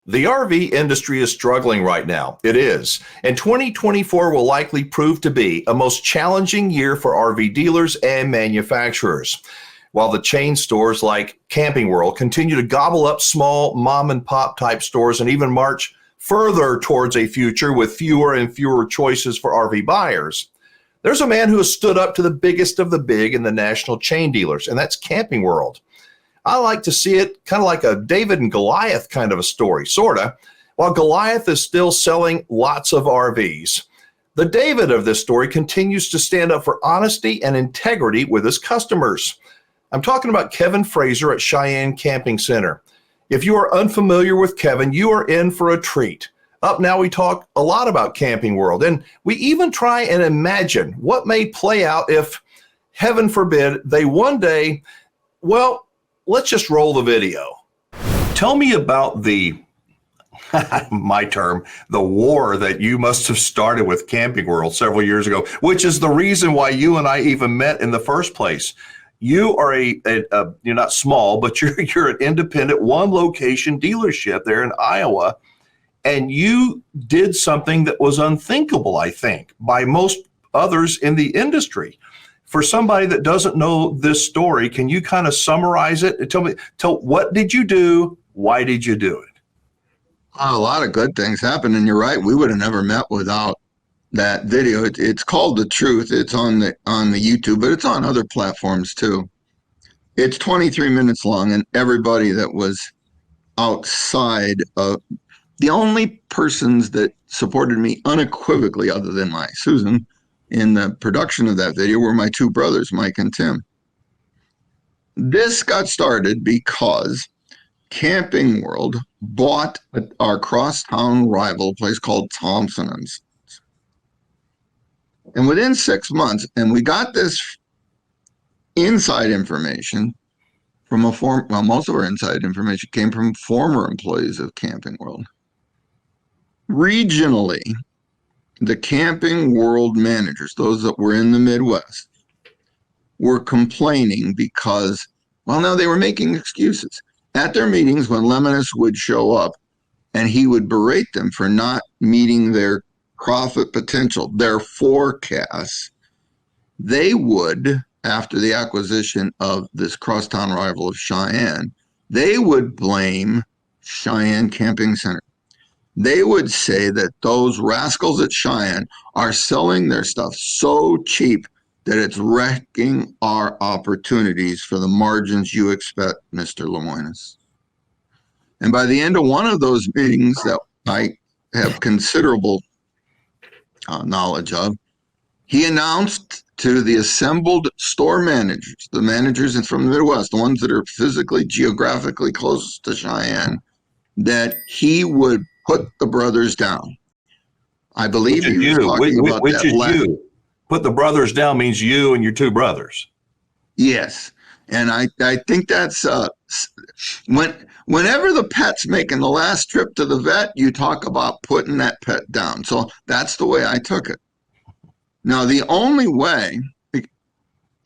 The RV industry is struggling right now. It is. And 2024 will likely prove to be a most challenging year for RV dealers and manufacturers. While the chain stores like Camping World continue to gobble up small mom and pop type stores and even march further towards a future with fewer and fewer choices for RV buyers, there's a man who has stood up to the biggest of the big in the national chain dealers, and that's Camping World. I like to see it kind of like a David and Goliath kind of a story, sort of. While Goliath is still selling lots of RVs, the David of this story continues to stand up for honesty and integrity with his customers. I'm talking about Kevin Frazer at Cheyenne Camping Center. If you are unfamiliar with Kevin, you are in for a treat. Up now, we talk a lot about Camping World, and we even try and imagine what may play out if, heaven forbid, they one day, well, let's just roll the video. Tell me about the, my term, the war that you must have started with Camping World several years ago, which is the reason why you and I even met in the first place. You are you're not small, but you're an independent one location dealership there in Iowa. And you did something that was unthinkable, I think, by most others in the industry. For somebody that doesn't know this story, can you kind of summarize it and tell what did you do? Why did you do it? A lot of good things happened, and you're right. We would have never met without that video. It's called The Truth. It's on the YouTube, but it's on other platforms too. It's 23 minutes long, and everybody that was outside of the only persons that supported me unequivocally, other than my Susan, in the production of that video were my two brothers, Mike and Tim. This got started because Camping World bought our crosstown rival, a place called Thompson & Sons. And within 6 months, and we got this inside information from most of our inside information came from former employees of Camping World. Regionally, the Camping World managers, those that were in the Midwest, were complaining because, well, no, they were making excuses. At their meetings, when Lemonis would show up and he would berate them for not meeting their profit potential, their forecasts, they would, after the acquisition of this crosstown rival of Cheyenne, they would blame Cheyenne Camping Center. They would say that those rascals at Cheyenne are selling their stuff so cheap that it's wrecking our opportunities for the margins you expect, Mr. Lemonis. And by the end of one of those meetings that I have considerable knowledge of, he announced to the assembled store managers, the managers from the Midwest, the ones that are physically, geographically closest to Cheyenne, that he would put the brothers down. I believe he was talking about which is you. Put the brothers down means you and your two brothers. Yes. And I think that's whenever the pet's making the last trip to the vet, you talk about putting that pet down. So that's the way I took it. Now, the only way,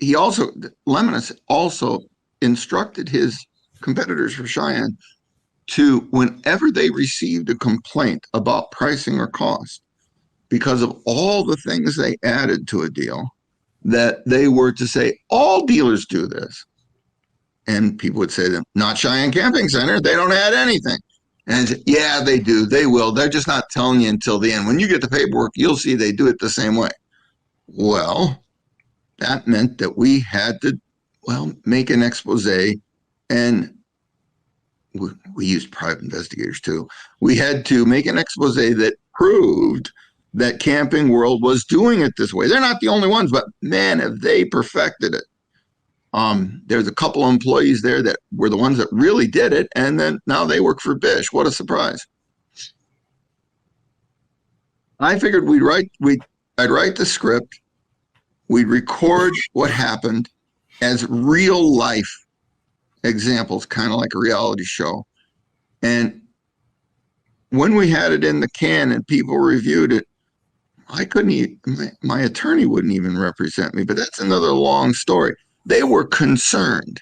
Lemonis also instructed his competitors for Cheyenne to, whenever they received a complaint about pricing or cost, because of all the things they added to a deal, that they were to say, all dealers do this. And people would say to them, not Cheyenne Camping Center, they don't add anything. And say, yeah, they do, they will. They're just not telling you until the end. When you get the paperwork, you'll see they do it the same way. Well, that meant that we had to, make an expose, and we used private investigators too. We had to make an expose that proved that Camping World was doing it this way. They're not the only ones, but man, have they perfected it. There's a couple of employees there that were the ones that really did it, and then now they work for Bish. What a surprise. I figured I'd write the script, we'd record what happened as real life examples, kind of like a reality show. And when we had it in the can and people reviewed it, my attorney wouldn't even represent me, but that's another long story. They were concerned.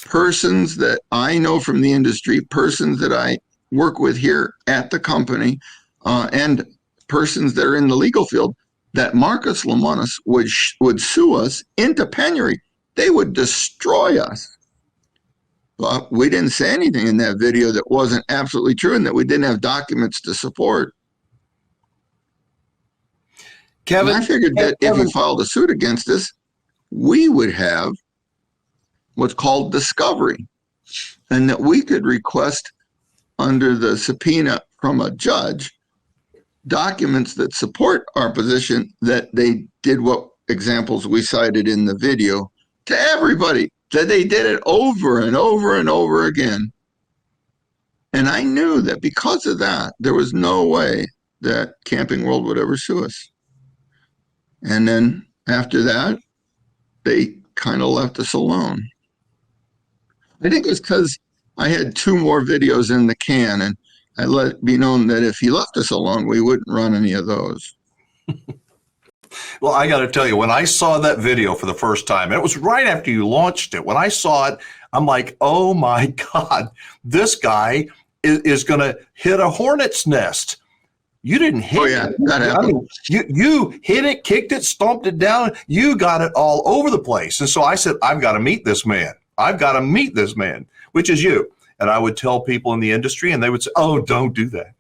Persons that I know from the industry, persons that I work with here at the company and persons that are in the legal field, that Marcus Lemonis would sue us into penury. They would destroy us. But we didn't say anything in that video that wasn't absolutely true and that we didn't have documents to support. Kevin, and I figured that if he filed a suit against us, we would have what's called discovery, and that we could request under the subpoena from a judge documents that support our position that they did what examples we cited in the video to everybody, that they did it over and over and over again. And I knew that because of that, there was no way that Camping World would ever sue us. And then after that, they kind of left us alone. I think it's because I had 2 more videos in the can, and I let it be known that if he left us alone, we wouldn't run any of those. Well, I got to tell you, when I saw that video for the first time, and it was right after you launched it, when I saw it, I'm like, oh my God, this guy is going to hit a hornet's nest. You didn't hit it. That happened. I mean, you hit it, kicked it, stomped it down. You got it all over the place. And so I said, I've got to meet this man. I've got to meet this man, which is you. And I would tell people in the industry, and they would say, oh, don't do that.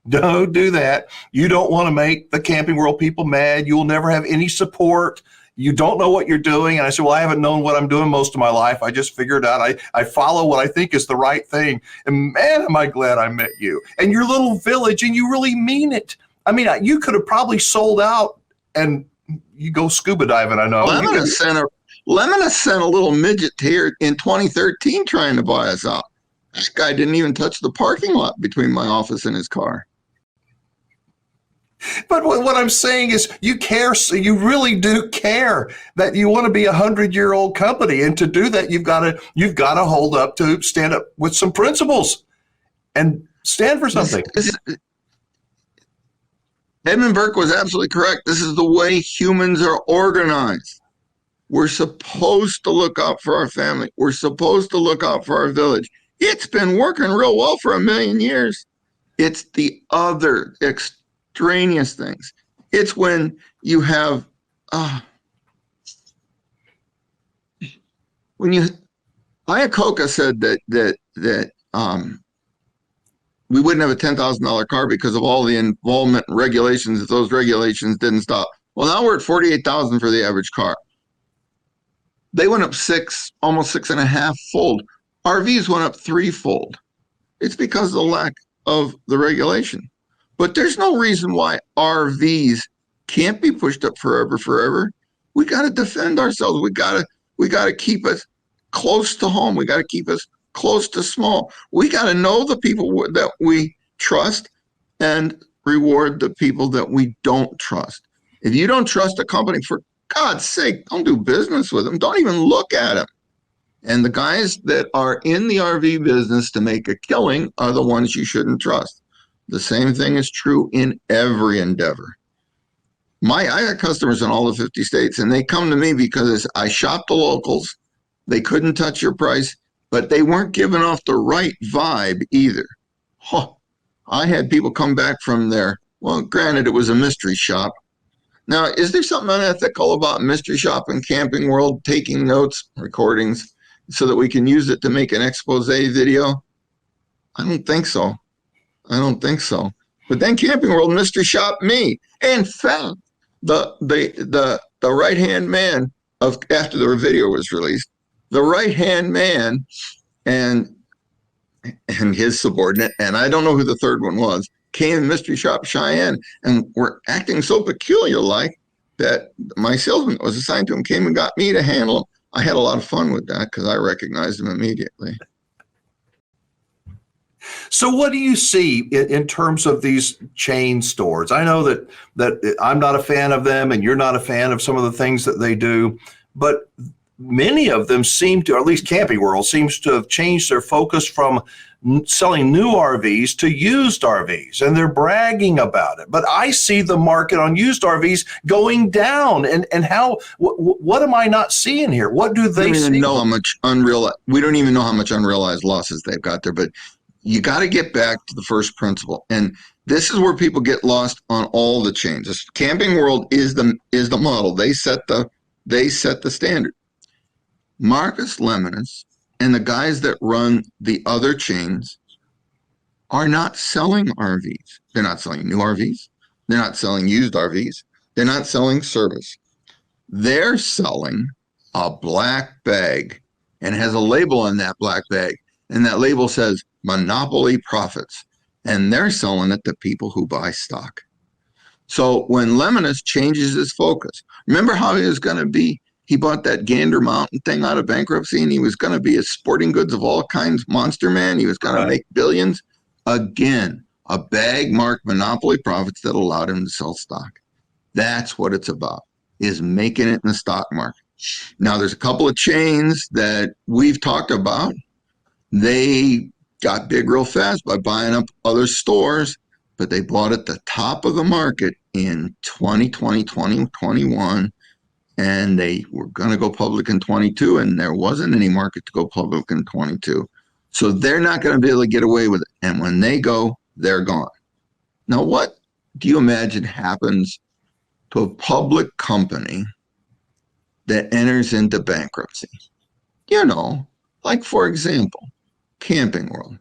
Don't do that. You don't want to make the Camping World people mad. You will never have any support. You don't know what you're doing. And I said, well, I haven't known what I'm doing most of my life. I just figured out I follow what I think is the right thing. And man, am I glad I met you and your little village, and you really mean it. I mean, you could have probably sold out and you go scuba diving. I know. Lemon sent a little midget here in 2013 trying to buy us out. This guy didn't even touch the parking lot between my office and his car. But what I'm saying is you care. So you really do care that you want to be 100-year-old company. And to do that, you've got to stand up with some principles and stand for something. Edmund Burke was absolutely correct. This is the way humans are organized. We're supposed to look out for our family. We're supposed to look out for our village. It's been working real well for 1,000,000 years. It's the other extraneous things. It's when you have, Iacocca said that we wouldn't have a $10,000 car because of all the involvement and regulations if those regulations didn't stop. Well, now we're at $48,000 for the average car. They went up almost 6.5 fold. RVs went up 3-fold. It's because of the lack of the regulation. But there's no reason why RVs can't be pushed up forever. We got to defend ourselves. We got to keep us close to home. We got to keep us close to small. We got to know the people that we trust and reward the people that we don't trust. If you don't trust a company, for God's sake, don't do business with them. Don't even look at them. And the guys that are in the RV business to make a killing are the ones you shouldn't trust. The same thing is true in every endeavor. I got customers in all the 50 states, and they come to me because I shop the locals. They couldn't touch your price, but they weren't giving off the right vibe either. I had people come back from there. Well, granted, it was a mystery shop. Now, is there something unethical about mystery shop and Camping World taking notes, recordings, so that we can use it to make an expose video? I don't think so. But then Camping World mystery shop me. In fact, the right-hand man after the video was released, the right-hand man and his subordinate, and I don't know who the third one was, came in mystery shop Cheyenne and were acting so peculiar like that my salesman that was assigned to him came and got me to handle him. I had a lot of fun with that because I recognized him immediately. So what do you see in terms of these chain stores? I know that I'm not a fan of them and you're not a fan of some of the things that they do, but many of them seem to, or at least Camping World seems to have changed their focus from selling new RVs to used RVs, and they're bragging about it. But I see the market on used RVs going down. And what am I not seeing here? What do they see? We don't even know how much unrealized losses they've got there. But you got to get back to the first principle. And this is where people get lost on all the chains. Camping World is the model. They set the standard. Marcus Lemonis and the guys that run the other chains are not selling RVs. They're not selling new RVs. They're not selling used RVs. They're not selling service. They're selling a black bag and has a label on that black bag. And that label says Monopoly Profits. And they're selling it to people who buy stock. So when Lemonis changes his focus, remember how he was going to be, he bought that Gander Mountain thing out of bankruptcy and he was going to be a sporting goods of all kinds monster man. He was going to make billions. Again, a bag marked Monopoly Profits that allowed him to sell stock. That's what it's about, is making it in the stock market. Now, there's a couple of chains that we've talked about. They got big real fast by buying up other stores, but they bought at the top of the market in 2020, 2021, and they were going to go public in 22, and there wasn't any market to go public in 22. So they're not going to be able to get away with it. And when they go, they're gone. Now, what do you imagine happens to a public company that enters into bankruptcy? You know, like, for example, Camping World.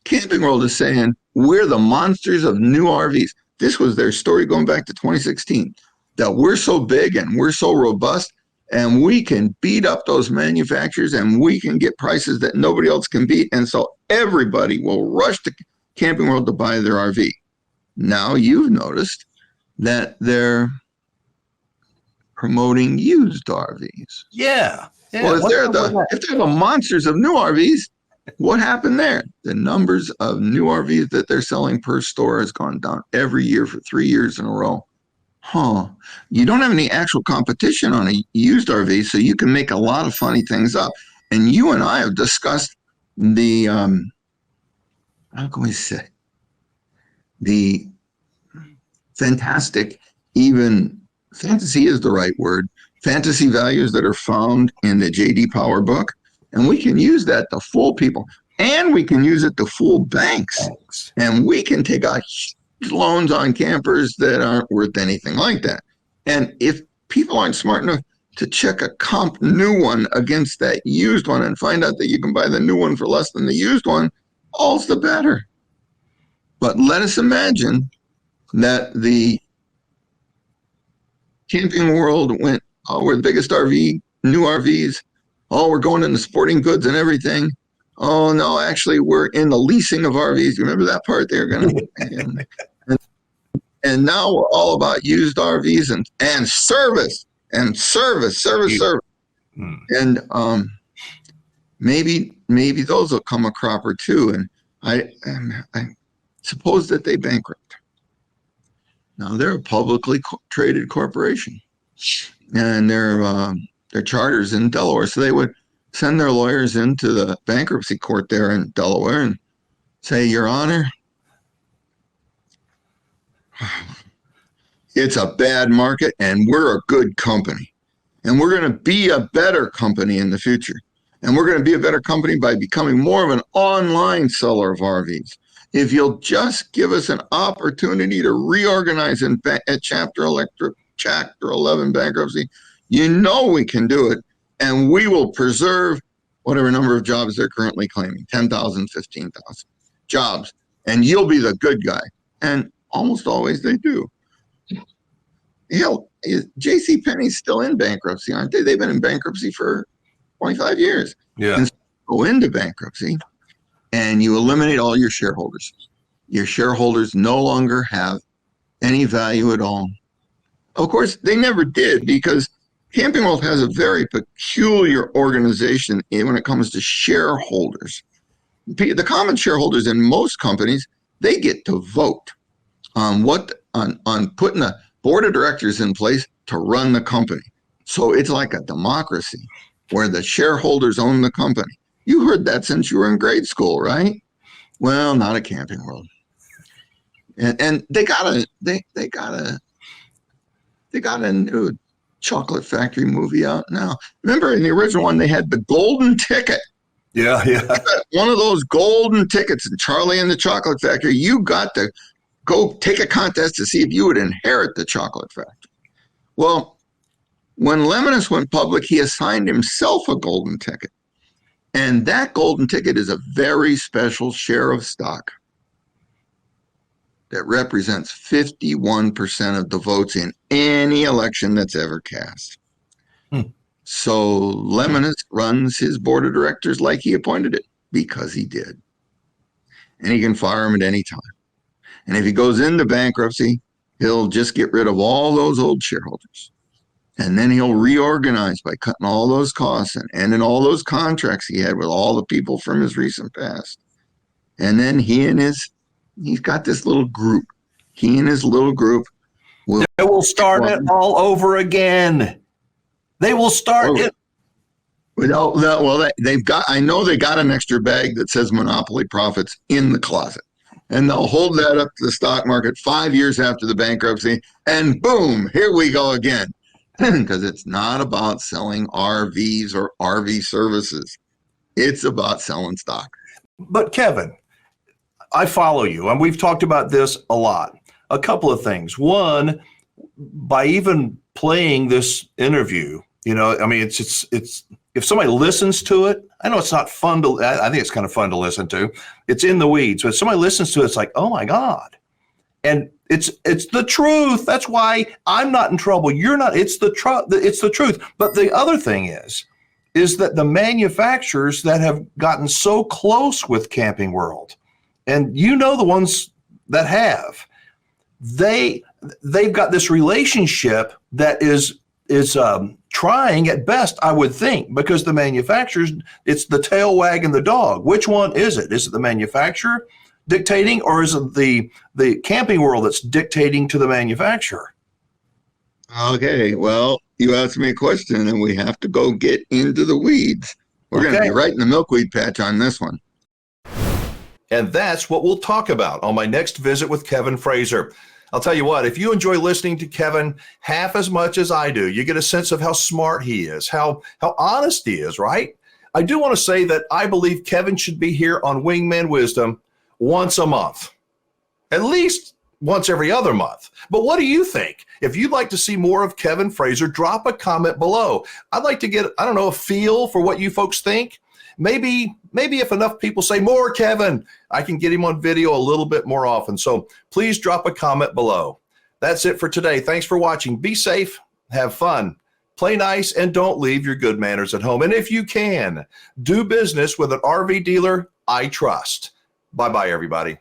Camping World is saying, we're the monsters of new RVs. This was their story going back to 2016, that we're so big and we're so robust and we can beat up those manufacturers and we can get prices that nobody else can beat. And so everybody will rush to Camping World to buy their RV. Now you've noticed that they're promoting used RVs. Yeah. Well, if they're the monsters of new RVs, what happened there? The numbers of new RVs that they're selling per store has gone down every year for 3 years in a row. You don't have any actual competition on a used RV, so you can make a lot of funny things up. And you and I have discussed the, how can we say, the fantastic, even fantasy is the right word, fantasy values that are found in the J.D. Power book. And we can use that to fool people. And we can use it to fool banks. And we can take out loans on campers that aren't worth anything like that. And if people aren't smart enough to check a comp new one against that used one and find out that you can buy the new one for less than the used one, all's the better. But let us imagine that the Camping World went, oh, we're the biggest RV, new RVs. Oh, we're going into sporting goods and everything. Oh, no, actually, we're in the leasing of RVs. You remember that part? They're going to. And now we're all about used RVs and service. And maybe those will come a cropper too. And I suppose that they bankrupt. Now they're a publicly traded corporation, and their charters in Delaware. So they would send their lawyers into the bankruptcy court there in Delaware and say, Your Honor, it's a bad market and we're a good company. And we're going to be a better company in the future. And we're going to be a better company by becoming more of an online seller of RVs. If you'll just give us an opportunity to reorganize at Chapter 11 bankruptcy, you know we can do it, and we will preserve whatever number of jobs they're currently claiming, 10,000, 15,000 jobs, and you'll be the good guy. And almost always they do. Hell, JCPenney's still in bankruptcy, aren't they? They've been in bankruptcy for 25 years. Yeah. And so go into bankruptcy, and you eliminate all your shareholders. Your shareholders no longer have any value at all. Of course, they never did, because Camping World has a very peculiar organization when it comes to shareholders. The common shareholders in most companies, they get to vote on putting a board of directors in place to run the company. So it's like a democracy where the shareholders own the company. You heard that since you were in grade school, right? Well, not at Camping World. And they got a new Chocolate Factory movie out now. Remember in the original one, they had the golden ticket. Yeah, yeah. One of those golden tickets in Charlie and the Chocolate Factory. You got to go take a contest to see if you would inherit the chocolate factory. Well, when Lemonis went public, he assigned himself a golden ticket. And that golden ticket is a very special share of stock that represents 51% of the votes in any election that's ever cast. So Lemonis runs his board of directors like he appointed it, because he did. And he can fire him at any time. And if he goes into bankruptcy, he'll just get rid of all those old shareholders. And then he'll reorganize by cutting all those costs and in all those contracts he had with all the people from his recent past. And then he's got this little group. He and his little group will start it all over again. They will start it. They've got. I know they got an extra bag that says monopoly profits in the closet, and they'll hold that up to the stock market 5 years after the bankruptcy, and boom, here we go again. Because it's not about selling RVs or RV services; it's about selling stock. But Kevin, I follow you, and we've talked about this a lot. A couple of things. One, by even playing this interview, I mean, it's if somebody listens to it, I know it's not fun to, I think it's kind of fun to listen to. It's in the weeds, but if somebody listens to it, it's like, oh my God. And it's the truth. That's why I'm not in trouble. You're not. It's the truth. But the other thing is that the manufacturers that have gotten so close with Camping World, and the ones that have, they've got this relationship that is trying at best, I would think, because the manufacturers, it's the tail wagging the dog. Which one is it? Is it the manufacturer dictating, or is it the Camping World that's dictating to the manufacturer? Okay, well, you asked me a question, and we have to go get into the weeds. We're going to be right in the milkweed patch on this one. And that's what we'll talk about on my next visit with Kevin Frazer. I'll tell you what, if you enjoy listening to Kevin half as much as I do, you get a sense of how smart he is, how honest he is, right? I do want to say that I believe Kevin should be here on Wingman Wisdom once a month, at least once every other month. But what do you think? If you'd like to see more of Kevin Frazer, drop a comment below. I'd like to get, a feel for what you folks think. Maybe if enough people say more Kevin, I can get him on video a little bit more often. So please drop a comment below. That's it for today. Thanks for watching. Be safe, have fun, play nice, and don't leave your good manners at home. And if you can, do business with an RV dealer I trust. Bye-bye, everybody.